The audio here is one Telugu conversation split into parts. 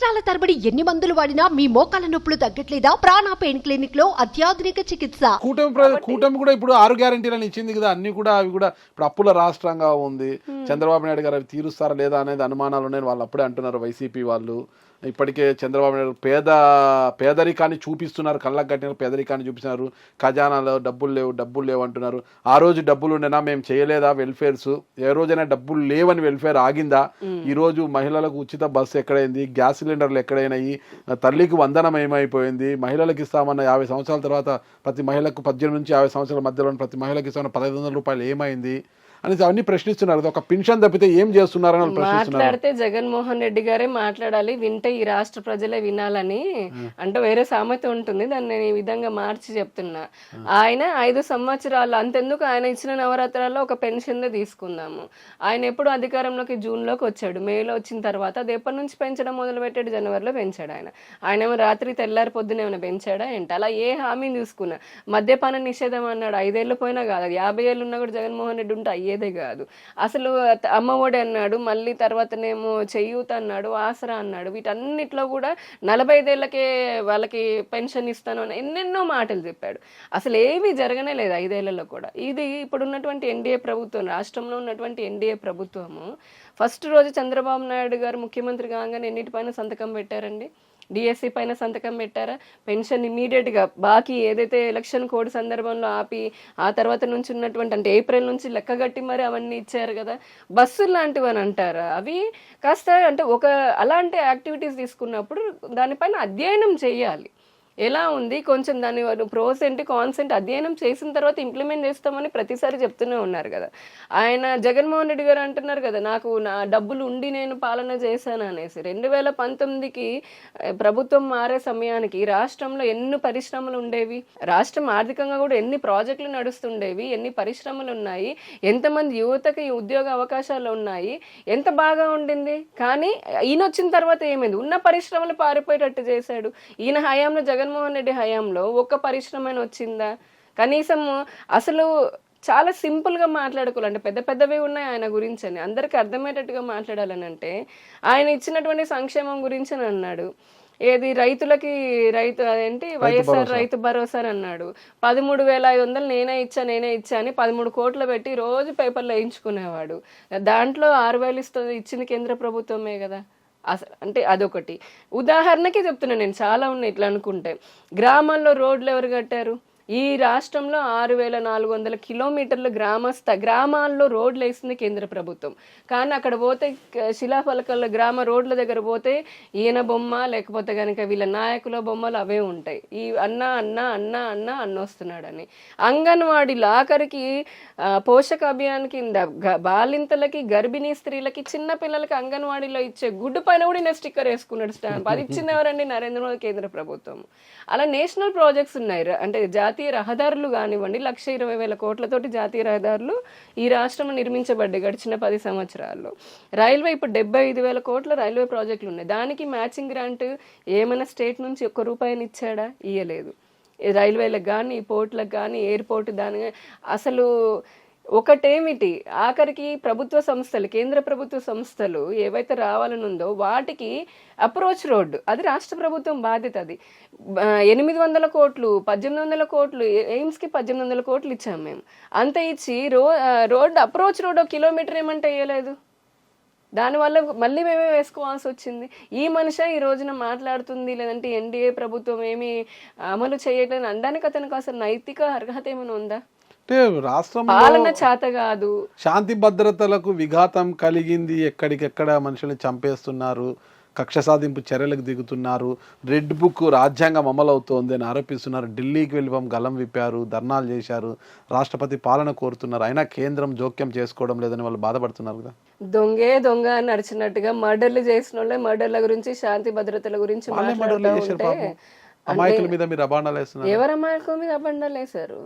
సంవత్సరాల తరబడి ఎన్ని మందులు వాడినా మీ మోకాల నొప్పులు తగ్గట్లేదా? ప్రాణ పెయిన్ క్లినిక్ లో అత్యాధునిక చికిత్స. కూటమి కూడా ఇప్పుడు 6 గ్యారెంటీలను ఇచ్చింది కదా, అన్ని కూడా అవి కూడా ఇప్పుడు అప్పుల రాష్ట్రంగా ఉంది. చంద్రబాబు నాయుడు గారు అవి తీరుస్తారా లేదా అనేది అనుమానాలు ఉన్నాయి. వాళ్ళు అప్పుడే అంటున్నారు వైసీపీ వాళ్ళు. ఇప్పటికే చంద్రబాబు నాయుడు పేదరికాన్ని చూపిస్తున్నారు, కళ్ళకు కట్టిన పేదరికాన్ని చూపిస్తున్నారు. ఖజానాలో డబ్బులు లేవు అంటున్నారు. ఆ రోజు డబ్బులు ఉండేనా, మేము చేయలేదా వెల్ఫేర్స్? ఏ రోజైనా డబ్బులు లేవని వెల్ఫేర్ ఆగిందా? ఈ రోజు మహిళలకు ఉచిత బస్సు ఎక్కడైంది? గ్యాస్ సిలిండర్లు ఎక్కడైనాయి? తల్లికి వందనం ఏమైపోయింది? మహిళలకు ఇస్తామన్న 50 సంవత్సరాల తర్వాత ప్రతి మహిళకు 18 నుంచి 50 సంవత్సరాల మధ్యలో ప్రతి మహిళకి ఇస్తామన్న 1500 రూపాయలు ఏమైంది అనేసి అవన్నీ ప్రశ్నిస్తున్నారు. ఒక పెన్షన్ తప్పితే ఏం చేస్తున్నారని మాట్లాడితే జగన్మోహన్ రెడ్డి గారే మాట్లాడాలి, వింటే ఈ రాష్ట్ర ప్రజలే వినాలని అంటే వేరే సామెత ఉంటుంది, దాన్ని నేను ఈ విధంగా మార్చి చెప్తున్నా. ఆయన 5 సంవత్సరాలు అంతెందుకు, ఆయన ఇచ్చిన నవరాత్రాల్లో ఒక పెన్షన్ తీసుకుందాము. ఆయన ఎప్పుడు అధికారంలోకి జూన్లోకి వచ్చాడు, మేలో వచ్చిన తర్వాత అది ఎప్పటి నుంచి పెంచడం మొదలు పెట్టాడు? జనవరిలో పెంచాడు. ఆయన ఏమో రాత్రి తెల్లారి పొద్దున ఏమైనా పెంచాడా ఏంటి? అలా ఏ హామీని తీసుకున్నా. మద్యపాన నిషేధం అన్నాడు, 5 ఏళ్ళు పోయినా కాదు, 50 ఏళ్ళు ఉన్నా కూడా జగన్మోహన్ రెడ్డి ఉంటే అయ్యేదే కాదు. అసలు అమ్మఒడి అన్నాడు, మళ్ళీ తర్వాతనేమో చేయూత అన్నాడు, ఆసరా అన్నాడు. వీటన్నిటిలో కూడా 45 ఏళ్ళకే వాళ్ళకి పెన్షన్ ఇస్తాను అని ఎన్నెన్నో మాటలు చెప్పాడు. అసలు ఏమీ జరగనే లేదు 5 ఏళ్లలో కూడా. ఇది ఇప్పుడున్నటువంటి ఎన్డీఏ ప్రభుత్వం, రాష్ట్రంలో ఉన్నటువంటి ఎన్డీఏ ప్రభుత్వము ఫస్ట్ రోజు చంద్రబాబు నాయుడు గారు ముఖ్యమంత్రి కాగానే ఎన్నిటిపైన సంతకం పెట్టారండి? డిఎస్సి పైన సంతకం పెట్టారా? పెన్షన్ ఇమీడియట్గా బాకీ ఏదైతే ఎలక్షన్ కోడ్ సందర్భంలో ఆపి ఆ తర్వాత నుంచి ఉన్నటువంటి అంటే ఏప్రిల్ నుంచి లెక్కగట్టి మరి అవన్నీ ఇచ్చారు కదా. బస్సులు లాంటివి అని అంటారా? అవి కాస్త అంటే ఒక అలాంటి యాక్టివిటీస్ తీసుకున్నప్పుడు దానిపైన అధ్యయనం చేయాలి. ఎలా ఉంది కొంచెం దాని ప్రోస్ ఏంటి కాన్స్ ఏంటి అధ్యయనం చేసిన తర్వాత ఇంప్లిమెంట్ చేస్తామని ప్రతిసారి చెప్తూనే ఉన్నారు కదా. ఆయన జగన్మోహన్ రెడ్డి గారు అంటున్నారు కదా, నాకు నా డబ్బులు ఉండి నేను పాలన చేశాను అనేసి. 2019కి ప్రభుత్వం మారే సమయానికి రాష్ట్రంలో ఎన్ని పరిశ్రమలు ఉండేవి, రాష్ట్రం ఆర్థికంగా కూడా ఎన్ని ప్రాజెక్టులు నడుస్తుండేవి, ఎన్ని పరిశ్రమలు ఉన్నాయి, ఎంతమంది యువతకి ఉద్యోగ అవకాశాలు ఉన్నాయి, ఎంత బాగా ఉండింది. కానీ ఈయన వచ్చిన తర్వాత ఏమైంది? ఉన్న పరిశ్రమలు పారిపోయేటట్టు చేశాడు. ఈయన హయాంలో జగన్మోహన్ రెడ్డి హయాంలో ఒక్క పరిశ్రమ వచ్చిందా? కనీసం అసలు చాలా సింపుల్గా మాట్లాడుకోవాలంటే పెద్ద పెద్దవి ఉన్నాయి ఆయన గురించి అని అందరికి అర్థమయ్యేటట్టుగా మాట్లాడాలని అంటే ఆయన ఇచ్చినటువంటి సంక్షేమం గురించి అని అన్నాడు. ఏది రైతులకి అదేంటి వైఎస్ఆర్ రైతు భరోసా అన్నాడు. 13,500 నేనే ఇచ్చా అని 13 కోట్లు పెట్టి రోజు పేపర్లో వేయించుకునేవాడు. దాంట్లో 6,000 ఇచ్చింది కేంద్ర ప్రభుత్వమే కదా. అంటే అదొకటి ఉదాహరణకే చెప్తున్నా నేను, చాలా ఉన్నాయి ఇట్లా అనుకుంటే. గ్రామాల్లో రోడ్లు ఎవరు కట్టారు? ఈ రాష్ట్రంలో 6,400 కిలోమీటర్ల గ్రామాల్లో రోడ్లు వేసింది కేంద్ర ప్రభుత్వం. కానీ అక్కడ పోతే శిలాఫలకాల గ్రామ రోడ్ల దగ్గర పోతే ఈయన బొమ్మ లేకపోతే కనుక వీళ్ళ నాయకుల బొమ్మలు అవే ఉంటాయి. ఈ అన్న వస్తున్నాడని. అంగన్వాడీలో ఆఖరికి పోషక అభియాన్ కింద బాలింతలకి, గర్భిణీ స్త్రీలకి, చిన్న పిల్లలకి అంగన్వాడీలో ఇచ్చే గుడ్డు పైన కూడా ఈయన స్టిక్కర్ వేసుకున్నాడు స్టాంప్. అది ఇచ్చింది ఎవరండి? నరేంద్ర మోదీ కేంద్ర ప్రభుత్వం. అలా నేషనల్ ప్రాజెక్ట్స్ ఉన్నాయి. అంటే జాతీయ రహదారులు కానివ్వండి, 1,20,000 కోట్లతోటి జాతీయ రహదారులు ఈ రాష్ట్రంలో నిర్మించబడ్డాయి గడిచిన 10 సంవత్సరాల్లో. రైల్వే ఇప్పుడు 75,000 కోట్ల రైల్వే ప్రాజెక్టులు ఉన్నాయి. దానికి మ్యాచింగ్ గ్రాంట్ ఏమైనా స్టేట్ నుంచి ₹1 ఇచ్చాడా? ఇయ్యలేదు. రైల్వేలకు కానీ, పోర్ట్లకు కానీ, ఎయిర్పోర్ట్ దాని అసలు ఒకటేమిటి ఆఖరికి ప్రభుత్వ సంస్థలు, కేంద్ర ప్రభుత్వ సంస్థలు ఏవైతే రావాలనుందో వాటికి అప్రోచ్ రోడ్డు అది రాష్ట్ర ప్రభుత్వం బాధ్యత. అది 800 కోట్లు, 1,800 కోట్లు, ఎయిమ్స్కి 1,800 కోట్లు ఇచ్చాము మేము. అంత ఇచ్చి రోడ్డు అప్రోచ్ రోడ్ 1 కిలోమీటర్ ఏమంటే వేయలేదు. దానివల్ల మళ్ళీ మేమే వేసుకోవాల్సి వచ్చింది. ఈ మనిషి ఈ రోజున మాట్లాడుతుంది లేదంటే ఎన్డీఏ ప్రభుత్వం ఏమి అమలు చేయట్లేదు అనడానికి అతనికి అసలు నైతిక అర్హత ఏమైనా ఉందా? అంటే రాష్ట్రంలో పాలన చేత కాదు, శాంతి భద్రతలకు విఘాతం కలిగింది, ఎక్కడికెక్కడ మనుషుల్ని చంపేస్తున్నారు, కక్ష సాధింపు చర్యలకు దిగుతున్నారు, రెడ్ బుక్ రాజ్యాంగం అమలవుతోంది అని ఆరోపిస్తున్నారు. ఢిల్లీకి వెళ్ళి గలం విప్పారు, ధర్నాలు చేశారు, రాష్ట్రపతి పాలన కోరుతున్నారు. అయినా కేంద్రం జోక్యం చేసుకోవడం లేదని వాళ్ళు బాధపడుతున్నారు కదా. దొంగ నడిచినట్టుగా మర్డర్లు చేసిన వాళ్ళే మర్డర్ల గురించి, శాంతి భద్రతల గురించి అమాయకుల మీద మీరు అబాండాలు వేస్తున్నారు. ఎవరు అమాయకుల మీద అబాండాలు వేశారు?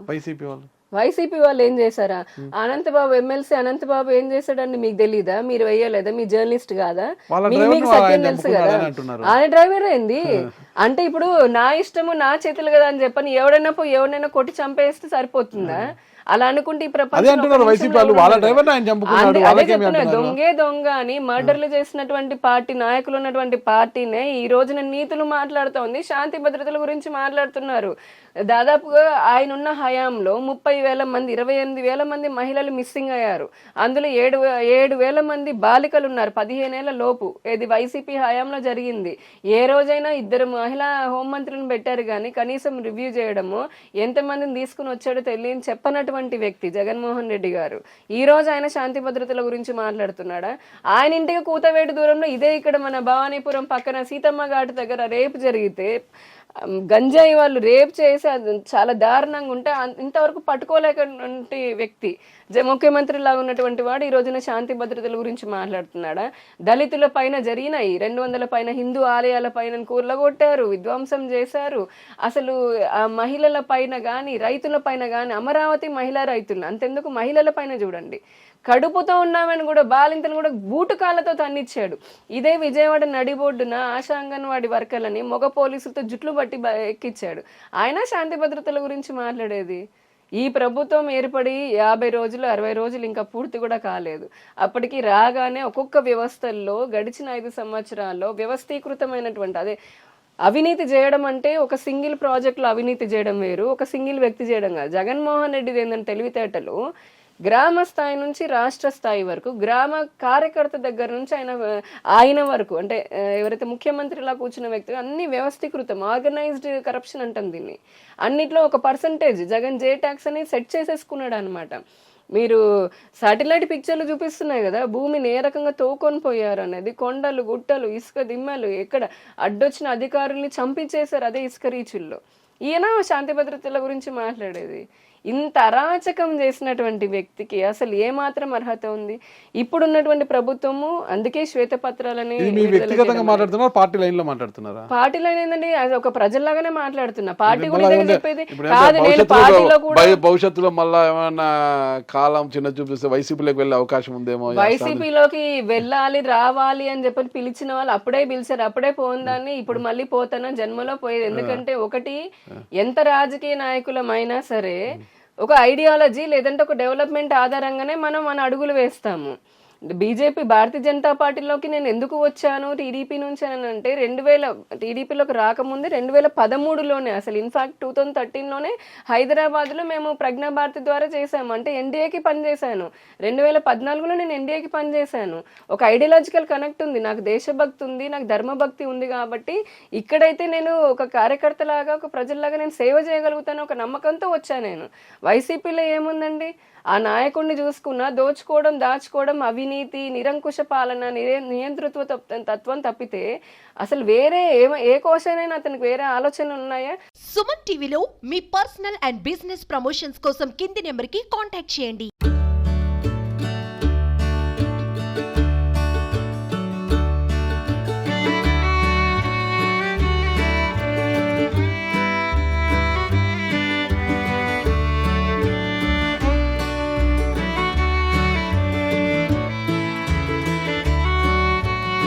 వైసీపీ వాళ్ళు ఏం చేశారా? అనంతబాబు ఎమ్మెల్సీ అనంతబాబు ఏం చేశాడండి మీకు తెలీదా? మీరు వేయలేదా? మీ జర్నలిస్ట్ కాదా? మీకు సత్యం తెలుసు కదా. ఆయన డ్రైవర్ ఏంది అంటే ఇప్పుడు నా ఇష్టము నా చేతులు కదా అని చెప్పని ఎవడైనా కొట్టి చంపేస్తే సరిపోతుందా? అలా అనుకుంటే ఈ అదే అంటున్నారు వైసీపీ వాళ్ళు, వాళ్ళ డ్రైవర్ ఆయన చంపుకున్నాడు, వాళ్ళకేమి అంటున్నారు? దొంగే దొంగ అని మర్డర్లు చేసినటువంటి పార్టీ నాయకులు ఉన్నటువంటి పార్టీనే ఈ రోజున నీతులు మాట్లాడుతోంది, శాంతి భద్రతల గురించి మాట్లాడుతున్నారు. దాదాపుగా ఆయన ఉన్న హయాంలో 30,000 మంది 28,000 మంది మహిళలు మిస్సింగ్ అయ్యారు. అందులో 7,000 మంది బాలికలు ఉన్నారు 15 ఏళ్ల లోపు. ఇది వైసీపీ హయాంలో జరిగింది. ఏ రోజైనా 2 మహిళా హోంమంత్రులను పెట్టారు కానీ కనీసం రివ్యూ చేయడము, ఎంతమందిని తీసుకుని వచ్చాడో తెలియని చెప్పనటువంటి వ్యక్తి జగన్మోహన్ రెడ్డి గారు. ఈ రోజు ఆయన శాంతి భద్రతల గురించి మాట్లాడుతున్నాడా? ఆయన ఇంటికి కూతవేటు దూరంలో ఇదే ఇక్కడ మన భవానీపురం పక్కన సీతమ్మ ఘాట్ దగ్గర రేపు జరిగితే గంజాయి వాళ్ళు రేప్ చేసి చాలా దారుణంగా ఉంటే ఇంతవరకు పట్టుకోలేటువంటి వ్యక్తి ముఖ్యమంత్రి లాగా ఉన్నటువంటి వాడు ఈ రోజున శాంతి భద్రతల గురించి మాట్లాడుతున్నాడా? దళితుల పైన జరిగినాయి 200 పైన హిందూ ఆలయాల పైన కూర్లగొట్టారు, విధ్వంసం చేశారు. అసలు ఆ మహిళల పైన కానీ రైతుల పైన కానీ, అమరావతి మహిళా రైతులు అంతెందుకు మహిళల పైన చూడండి, కడుపుతో ఉన్నామని కూడా బాలింతను కూడా బూటుకాలతో తన్నిచ్చాడు. ఇదే విజయవాడ నడిబొడ్డున ఆశా అంగన్వాడి వర్కర్లని మగ పోలీసులతో జుట్లు బట్టి ఎక్కిచ్చాడు. ఆయన శాంతి భద్రతల గురించి మాట్లాడేది. ఈ ప్రభుత్వం ఏర్పడి 50 రోజులు 60 రోజులు ఇంకా పూర్తి కూడా కాలేదు. అప్పటికి రాగానే ఒక్కొక్క వ్యవస్థల్లో గడిచిన 5 సంవత్సరాల్లో వ్యవస్థీకృతమైనటువంటి అదే అవినీతి చేయడం అంటే ఒక సింగిల్ ప్రాజెక్టులో అవినీతి చేయడం వేరు, ఒక సింగిల్ వ్యక్తి చేయడం కాదు. జగన్మోహన్ రెడ్డిది ఏంటంటే తెలివితేటలు గ్రామ స్థాయి నుంచి రాష్ట్ర స్థాయి వరకు, గ్రామ కార్యకర్త దగ్గర నుంచి ఆయన వరకు, అంటే ఎవరైతే ముఖ్యమంత్రిలా కూర్చున్న వ్యక్తి అన్ని వ్యవస్థీకృతం, ఆర్గనైజ్డ్ కరప్షన్ అంటాం దీన్ని. అన్నిట్లో ఒక పర్సంటేజ్ జగన్ జే ట్యాక్స్ అని సెట్ చేసేసుకున్నాడు అనమాట. మీరు సాటిలైట్ పిక్చర్లు చూపిస్తున్నాయి కదా, భూమిని ఏ రకంగా తోకొని పోయారు అనేది, కొండలు గుట్టలు ఇసుక దిమ్మలు ఎక్కడ అడ్డొచ్చిన అధికారుల్ని చంపించేశారు అదే ఇసుక రీచుల్లో. ఈయన శాంతి భద్రతల గురించి మాట్లాడేది. ఇంత అరాచకం చేసినటువంటి వ్యక్తికి అసలు ఏమాత్రం అర్హత ఉంది? ఇప్పుడున్నటువంటి ప్రభుత్వము అందుకే శ్వేతపత్రాలని పార్టీ లైన్ లో మాట్లాడుతున్నారా? పార్టీ లైన్ ఏంటండి, అది ఒక ప్రజల్లాగానే మాట్లాడుతున్నా. పార్టీ గురించి చెప్పేది కాదు. నేను పార్టీలో కూడా భవిష్యత్తులో మళ్ళా ఏమైనా కాలం చిన్న చూపిస్తే వైసీపీలోకి వెళ్ళే అవకాశం ఉందేమో. వైసీపీలోకి వెళ్ళాలి రావాలి అని చెప్పి పిలిచిన వాళ్ళు అప్పుడే పిలిచారు, అప్పుడే పోందాన్ని ఇప్పుడు మళ్ళీ పోతానా జన్మలో పోయేది. ఎందుకంటే ఒకటి, ఎంత రాజకీయ నాయకులమైనా సరే ఒక ఐడియాలజీ లేదంటే ఒక డెవలప్మెంట్ ఆధారంగానే మనం మన అడుగులు వేస్తాము. బీజేపీ భారతీయ జనతా పార్టీలోకి నేను ఎందుకు వచ్చాను టీడీపీ నుంచి అని అంటే, టీడీపీలోకి రాకముందే 2013లోనే, అసలు ఇన్ఫాక్ట్ 2013లోనే హైదరాబాద్లో మేము ప్రజ్ఞా భారతి ద్వారా చేశాము. అంటే ఎన్డీఏకి పనిచేశాను. 2014లో నేను ఎన్డీఏకి పనిచేశాను. ఒక ఐడియాలజికల్ కనెక్ట్ ఉంది, నాకు దేశభక్తి ఉంది, నాకు ధర్మభక్తి ఉంది. కాబట్టి ఇక్కడైతే నేను ఒక కార్యకర్తలాగా ఒక ప్రజల్లాగా నేను సేవ చేయగలుగుతాను ఒక నమ్మకంతో వచ్చాను నేను. వైసీపీలో ఏముందండి, ఆ నాయకుడిని చూసుకున్నా దోచుకోవడం దాచుకోవడం, అవినీతి, నిరంకుశ పాలన, నియంతృత్వ తత్వం తప్పితే అసలు వేరే ఏ కోసమైనా అతనికి వేరే ఆలోచనలు ఉన్నాయా? సుమన్ టీవీలో మీ పర్సనల్ అండ్ బిజినెస్ ప్రమోషన్స్ కోసం కింది నెంబర్కి కాంటాక్ట్ చేయండి.